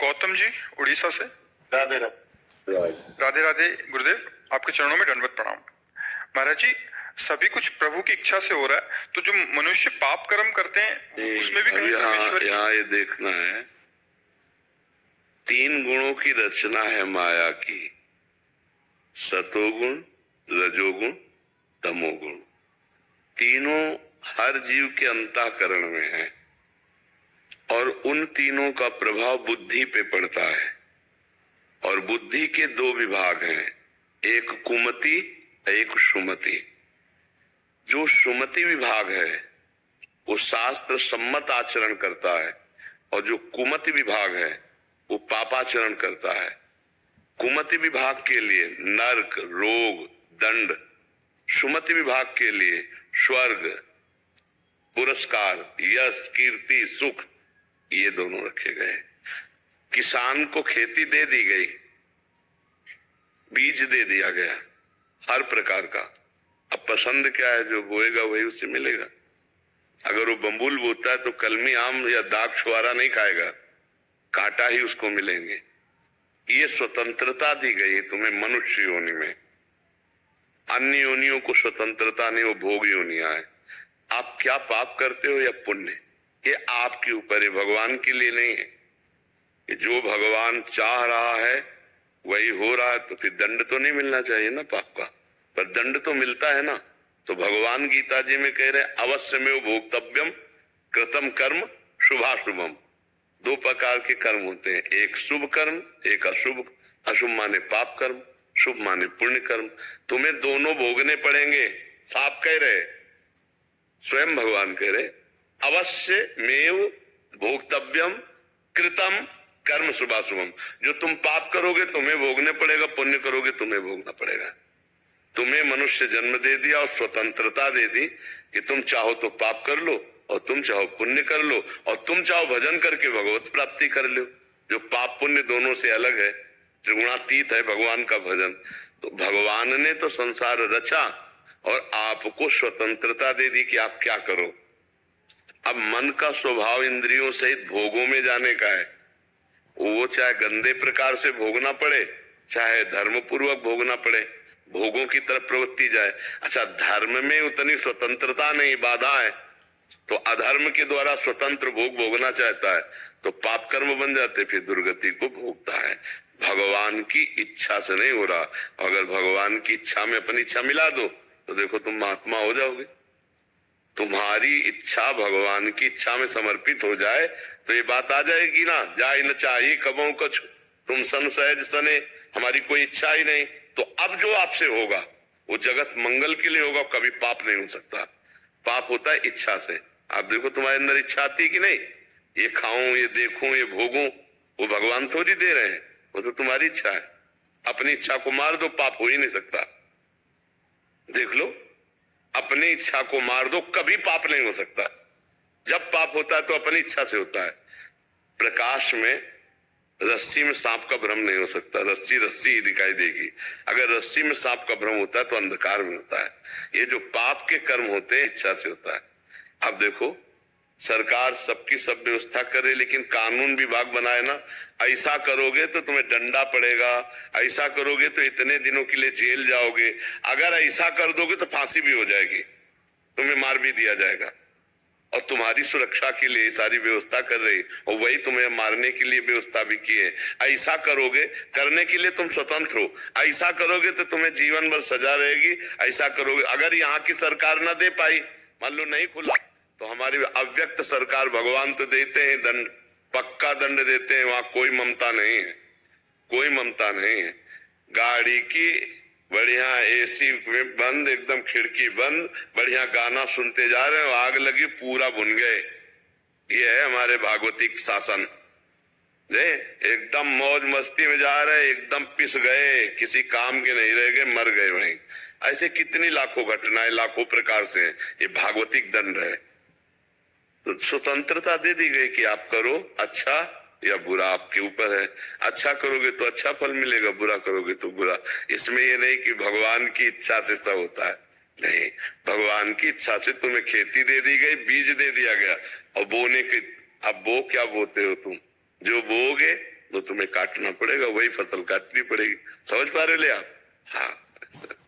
गौतम जी उड़ीसा से। राधे राधे। राधे राधे गुरुदेव, आपके चरणों में दंडवत प्रणाम। महाराज जी, सभी कुछ प्रभु की इच्छा से हो रहा है, तो जो मनुष्य पाप कर्म करते हैं उसमें भी कहीं परमेश्वर यहाँ ये देखना है, तीन गुणों की रचना है माया की, सतोगुण, रजोगुण, तमोगुण। तीनों हर जीव के अंतःकरण में है और उन तीनों का प्रभाव बुद्धि पे पड़ता है। और बुद्धि के दो विभाग हैं, एक कुमति, एक सुमति। जो सुमति विभाग है वो शास्त्र सम्मत आचरण करता है और जो कुमति विभाग है वो पापाचरण करता है। कुमति विभाग के लिए नरक, रोग, दंड, सुमति विभाग के लिए स्वर्ग, पुरस्कार, यश, कीर्ति, सुख, ये दोनों रखे गए। किसान को खेती दे दी गई, बीज दे दिया गया हर प्रकार का। अब पसंद क्या है, जो बोएगा वही उसे मिलेगा। अगर वो बम्बुल बोता है तो कलमी आम या दाग छुआरा नहीं खाएगा, कांटा ही उसको मिलेंगे। ये स्वतंत्रता दी गई तुम्हें मनुष्य योनि में। अन्य योनियों को स्वतंत्रता नहीं, वो भोग योनियां है। आप क्या पाप करते हो या पुण्य, ये आपके ऊपर है, भगवान के लिए नहीं है। कि जो भगवान चाह रहा है वही हो रहा है, तो फिर दंड तो नहीं मिलना चाहिए ना पाप का, पर दंड तो मिलता है ना। तो भगवान गीता जी में कह रहे अवश्य में भोक्तव्यम कृतम कर्म शुभाशुभम। दो प्रकार के कर्म होते हैं, एक शुभ कर्म, एक अशुभ। अशुभ माने पाप कर्म, शुभ माने पुण्य कर्म। तुम्हें दोनों भोगने पड़ेंगे, साफ कह रहे, स्वयं भगवान कह रहे अवश्य मेव भोक्तव्यम कृतम कर्म शुभाशुभम। जो तुम पाप करोगे तुम्हें भोगने पड़ेगा, पुण्य करोगे तुम्हें भोगना पड़ेगा। तुम्हें मनुष्य जन्म दे दिया और स्वतंत्रता दे दी कि तुम चाहो तो पाप कर लो और तुम चाहो पुण्य कर लो और तुम चाहो भजन करके भगवत प्राप्ति कर लो। जो पाप पुण्य दोनों से अलग है, त्रिगुणातीत है भगवान का भजन। तो भगवान ने तो संसार रचा और आपको स्वतंत्रता दे दी कि आप क्या करो। अब मन का स्वभाव इंद्रियों सहित भोगों में जाने का है। वो चाहे गंदे प्रकार से भोगना पड़े, चाहे धर्म पूर्वक भोगना पड़े, भोगों की तरफ प्रवृत्ति जाए। अच्छा, धर्म में उतनी स्वतंत्रता नहीं, बाधा है, तो अधर्म के द्वारा स्वतंत्र भोग भोगना चाहता है तो पाप कर्म बन जाते, फिर दुर्गति को भोगता है। भगवान की इच्छा से नहीं हो रहा। अगर भगवान की इच्छा में अपनी इच्छा मिला दो तो देखो तुम महात्मा हो जाओगे। तुम्हारी इच्छा भगवान की इच्छा में समर्पित हो जाए तो ये बात आ जाएगी ना, जाए न चाहिए कबों कछु तुम सन सहज सने, हमारी कोई इच्छा ही नहीं। तो अब जो आपसे होगा वो जगत मंगल के लिए होगा, कभी पाप नहीं हो सकता। पाप होता है इच्छा से। आप देखो तुम्हारे अंदर इच्छा आती है कि नहीं, ये खाऊं, ये देखूं, ये भोगूं, वो भगवान थोड़ी दे रहे हैं, वो तो तुम्हारी इच्छा है। अपनी इच्छा को मार दो, पाप हो ही नहीं सकता। देख लो, अपनी इच्छा को मार दो, कभी पाप नहीं हो सकता। जब पाप होता है तो अपनी इच्छा से होता है। प्रकाश में रस्सी में सांप का भ्रम नहीं हो सकता, रस्सी रस्सी ही दिखाई देगी। अगर रस्सी में सांप का भ्रम होता है तो अंधकार में होता है। ये जो पाप के कर्म होते हैं इच्छा से होता है। अब देखो, सरकार सबकी सब व्यवस्था करे, लेकिन कानून विभाग बनाए ना, ऐसा करोगे तो तुम्हें डंडा पड़ेगा, ऐसा करोगे तो इतने दिनों के लिए जेल जाओगे, अगर ऐसा कर दोगे तो फांसी भी हो जाएगी, तुम्हें मार भी दिया जाएगा। और तुम्हारी सुरक्षा के लिए सारी व्यवस्था कर रही, और वही तुम्हें मारने के लिए व्यवस्था भी की है। ऐसा करोगे, करने के लिए तुम स्वतंत्र हो, ऐसा करोगे तो तुम्हें जीवन भर सजा रहेगी। ऐसा करोगे, अगर यहाँ की सरकार ना दे पाई, मान लो नहीं खुला, तो हमारी अव्यक्त सरकार, भगवान तो देते हैं दंड, पक्का दंड देते हैं, वहां कोई ममता नहीं है, कोई ममता नहीं है। गाड़ी की बढ़िया एसी में बंद, एकदम खिड़की बंद, बढ़िया गाना सुनते जा रहे हो, आग लगी पूरा भुन गए। ये है हमारे भागवतिक शासन। एकदम मौज मस्ती में जा रहे, एकदम पिस गए, किसी काम के नहीं रह गए, मर गए वहीं। ऐसे कितनी लाखों घटनाएं लाखों प्रकार से हैं। ये भागवतिक दंड है। तो स्वतंत्रता दे दी गई कि आप करो अच्छा या बुरा, आपके ऊपर है। अच्छा करोगे तो अच्छा फल मिलेगा, बुरा करोगे तो बुरा। इसमें ये नहीं कि भगवान की इच्छा से सब होता है, नहीं। भगवान की इच्छा से तुम्हें खेती दे दी गई, बीज दे दिया गया, और बोने के, अब बो क्या बोते हो तुम, जो बोगे तो तुम्हें काटना पड़ेगा, वही फसल काटनी पड़ेगी। समझ पा रहे ले आप? हाँ, ऐसा।